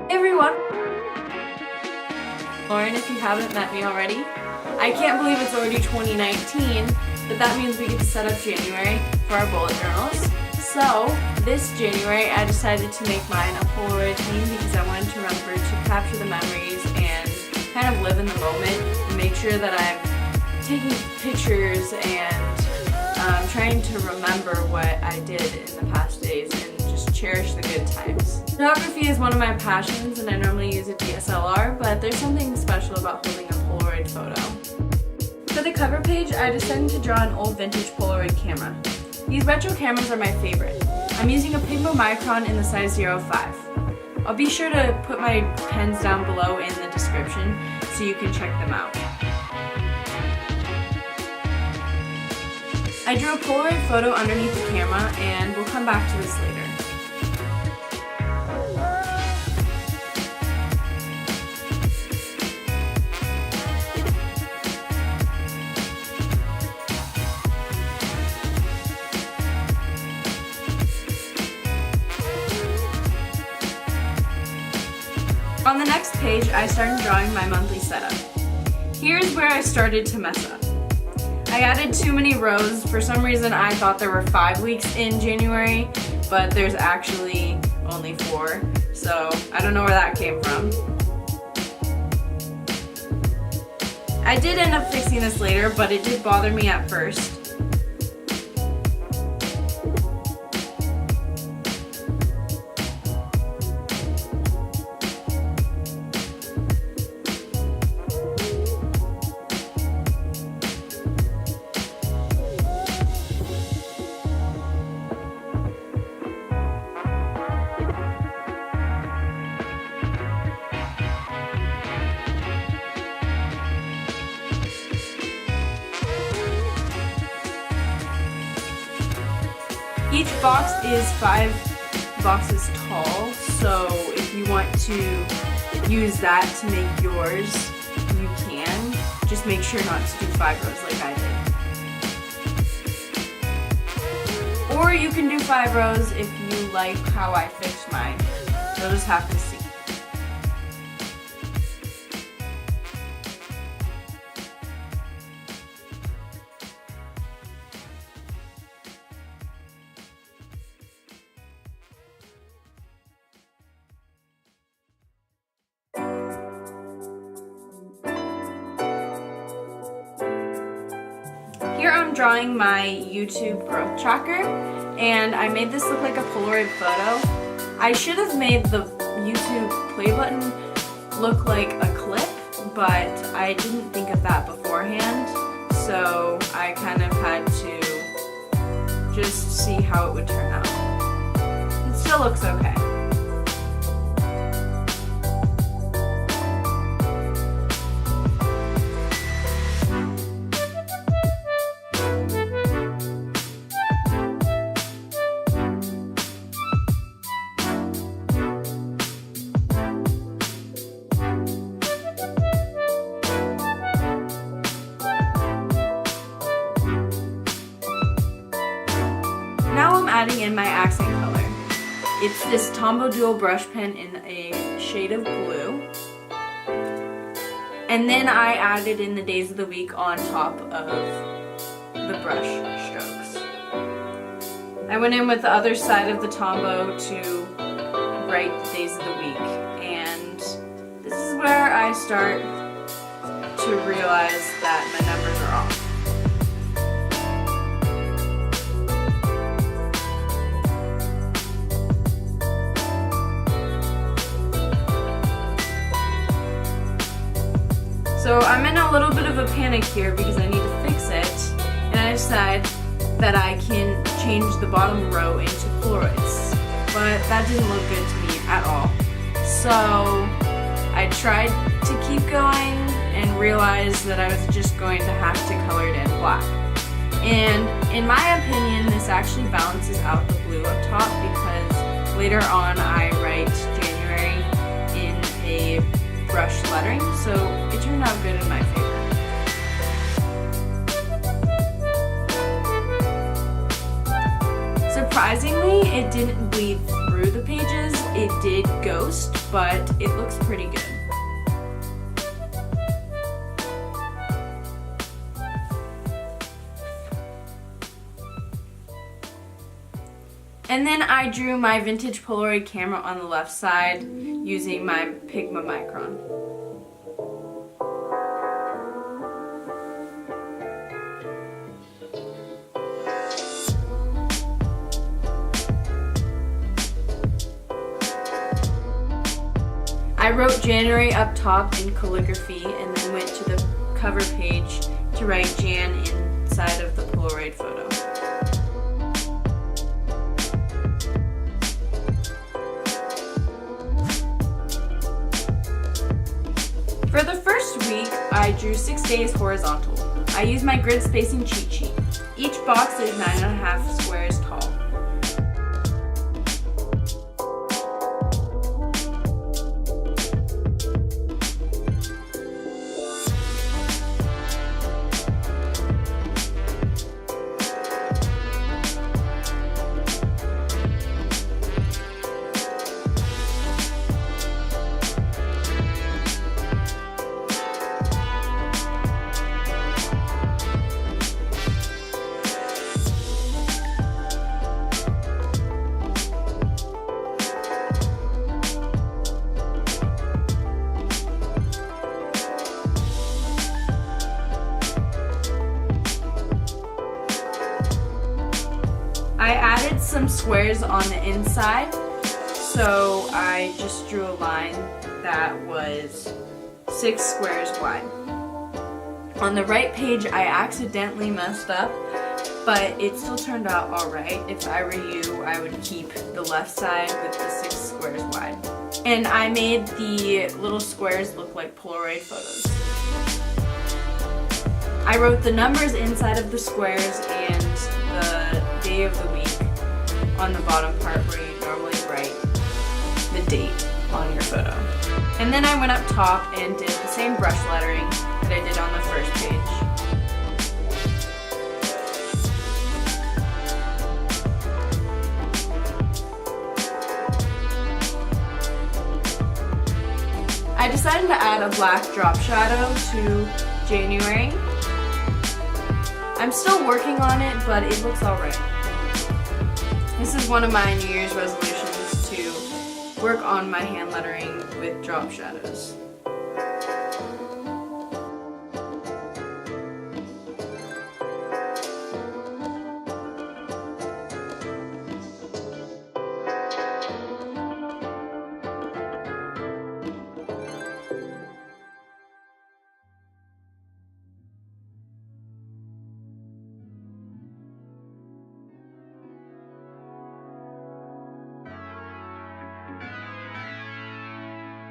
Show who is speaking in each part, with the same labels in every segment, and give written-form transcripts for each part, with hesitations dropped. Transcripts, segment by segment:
Speaker 1: Hey everyone! Lauren, if you haven't met me already, I can't believe it's already 2019, but that means we get to set up January for our bullet journals. So, this January I decided to make mine a Polaroid theme because I wanted to remember to capture the memories and kind of live in the moment and make sure that I'm taking pictures and trying to remember what I did in the past days and just cherish the good times. Photography is one of my passions and I normally use a DSLR, but there's something special about holding a Polaroid photo. For the cover page, I decided to draw an old vintage Polaroid camera. These retro cameras are my favorite. I'm using a Pigma Micron in the size 05. I'll be sure to put my pens down below in the description so you can check them out. I drew a Polaroid photo underneath the camera and we'll come back to this later. On the next page, I started drawing my monthly setup. Here's where I started to mess up. I added too many rows. For some reason, I thought there were 5 weeks in January, but there's actually only 4, so I don't know where that came from. I did end up fixing this later, but it did bother me at first. Each box is 5 boxes tall, so if you want to use that to make yours, you can. Just make sure not to do 5 rows like I did. Or you can do 5 rows if you like how I fixed mine. You'll just have to see. Here I'm drawing my YouTube growth tracker, and I made this look like a Polaroid photo. I should have made the YouTube play button look like a clip, but I didn't think of that beforehand, so I kind of had to just see how it would turn out. It still looks okay. Now I'm adding in my accent color. It's this Tombow Dual brush pen in a shade of blue. And then I added in the days of the week on top of the brush strokes. I went in with the other side of the Tombow to write the days of the week. And this is where I start to realize that my numbers are off. So I'm in a little bit of a panic here because I need to fix it, and I decide that I can change the bottom row into Polaroids, but that didn't look good to me at all. So I tried to keep going and realized that I was just going to have to color it in black. And in my opinion, this actually balances out the blue up top because later on I write January in a brush lettering, so it turned out good in my favor. Surprisingly, it didn't bleed through the pages it did ghost, but it looks pretty good. And then I drew my vintage Polaroid camera on the left side using my Pigma Micron. I wrote January up top in calligraphy and then went to the cover page to write Jan inside of the Polaroid photo. For the first week, I drew 6 days horizontal. I used my grid spacing cheat sheet. Each box is 9.5 squares tall. I added some squares on the inside, so I just drew a line that was 6 squares wide. On the right page, I accidentally messed up, but it still turned out alright. If I were you, I would keep the left side with the 6 squares wide. And I made the little squares look like Polaroid photos. I wrote the numbers inside of the squares and the day of the week on the bottom part where you normally write the date on your photo. And then I went up top and did the same brush lettering that I did on the first page. I decided to add a black drop shadow to January. I'm still working on it, but it looks alright. This is one of my New Year's resolutions, to work on my hand lettering with drop shadows.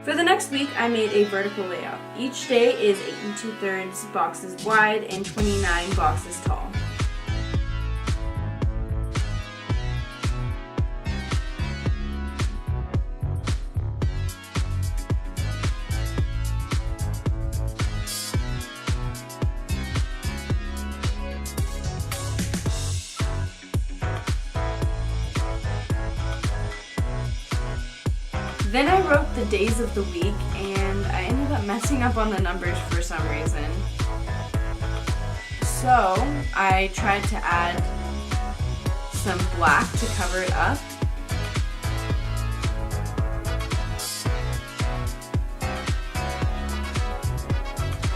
Speaker 1: For the next week, I made a vertical layout. Each day is 8 2/3 boxes wide and 29 boxes tall. Then I wrote the days of the week, and I ended up messing up on the numbers for some reason. So I tried to add some black to cover it up.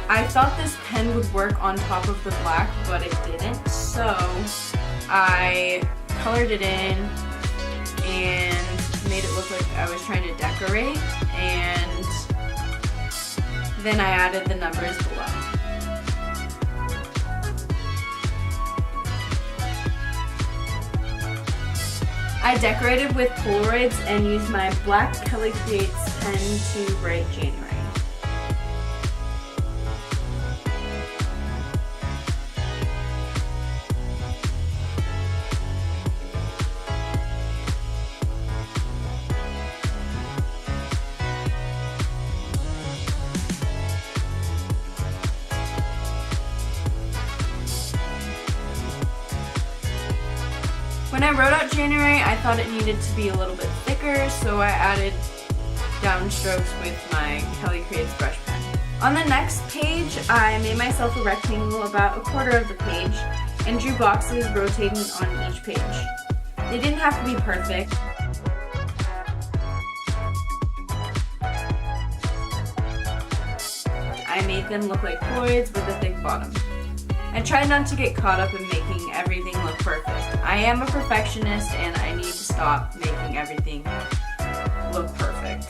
Speaker 1: I thought this pen would work on top of the black, but it didn't. So I colored it in and made it look like I was trying to decorate, and then I added the numbers below. I decorated with Polaroids and used my black Kelly Creates pen to write January. When I wrote out January, I thought it needed to be a little bit thicker, thicker, so I added downstrokes with my Kelly Creates brush pen. On the next page, I made myself a rectangle about a quarter of the page and drew boxes rotating on each page. They didn't have to be perfect. I made them look like Polaroids with a thick bottom. I tried not to get caught up in making everything look perfect. I am a perfectionist and I need to stop making everything look perfect.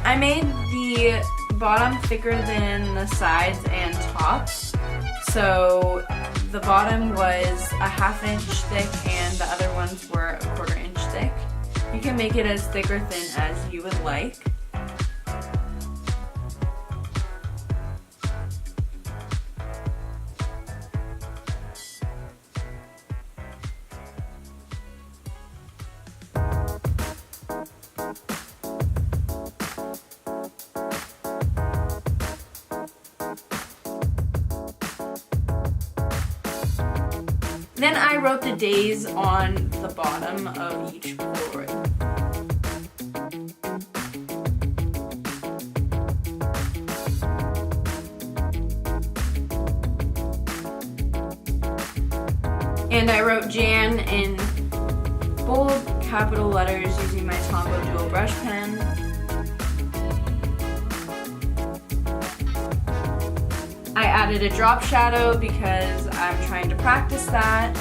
Speaker 1: I made the bottom thicker than the sides and top. So the bottom was a 1/2 inch thick and the other ones were a 1/4 inch thick. You can make it as thick or thin as you would like. Then I wrote the days on the bottom of each Polaroid. And I wrote Jan in bold capital letters using my Tombow dual brush pen. I added a drop shadow because I'm trying to practice that.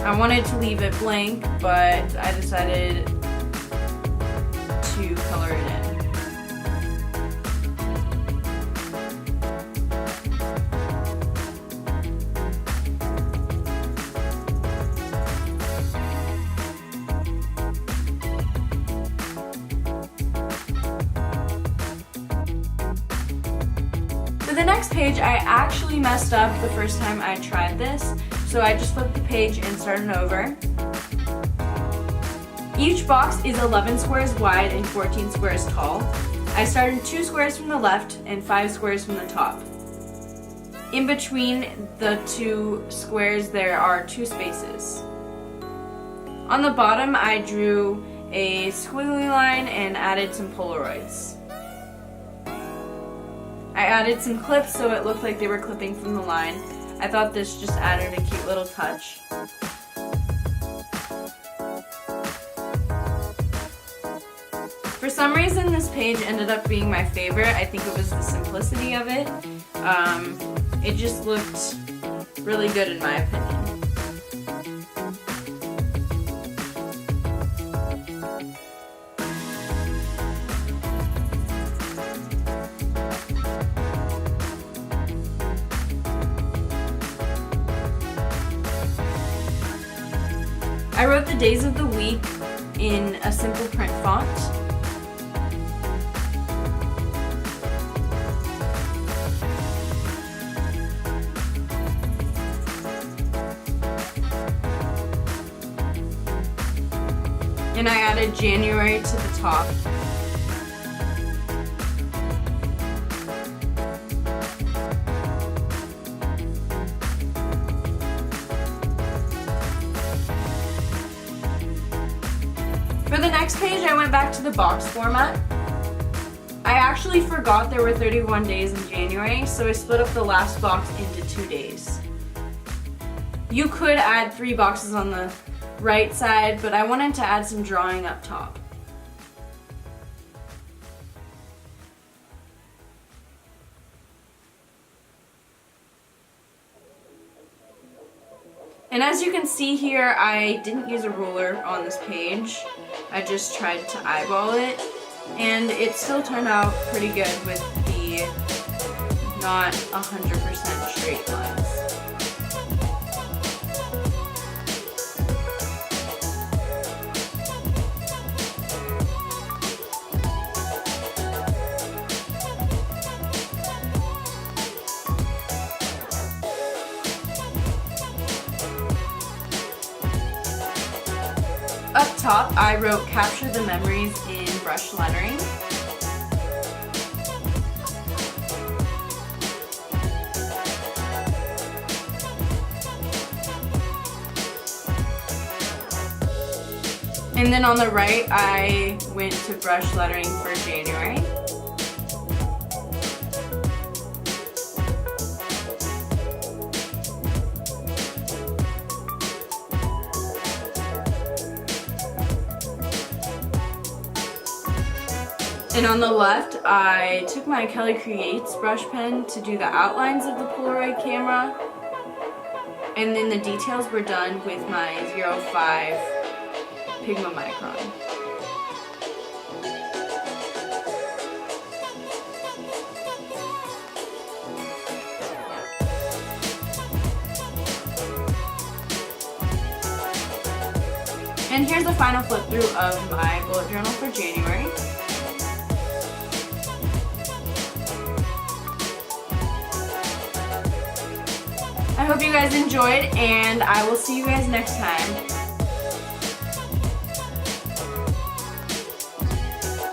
Speaker 1: I wanted to leave it blank, but I decided to color it in. For the next page, I actually messed up the first time I tried this, so I just flipped the page and started over. Each box is 11 squares wide and 14 squares tall. I started 2 squares from the left and 5 squares from the top. In between the 2 squares there are 2 spaces. On the bottom I drew a squiggly line and added some Polaroids. I added some clips so it looked like they were clipping from the line. I thought this just added a cute little touch. For some reason this page ended up being my favorite. I think it was the simplicity of it. It just looked really good in my opinion. I wrote the days of the week in a simple print font. And I added January to the top. For the next page, I went back to the box format. I actually forgot there were 31 days in January, so I split up the last box into 2 days. You could add 3 boxes on the right side, but I wanted to add some drawing up top. And as you can see here, I didn't use a ruler on this page. I just tried to eyeball it, and it still turned out pretty good with the not 100% straight lines. Up top, I wrote Capture the Memories in brush lettering. And then on the right, I went to brush lettering for January. And on the left, I took my Kelly Creates brush pen to do the outlines of the Polaroid camera. And then the details were done with my 05 Pigma Micron. And here's the final flip through of my bullet journal for January. I hope you guys enjoyed, and I will see you guys next time.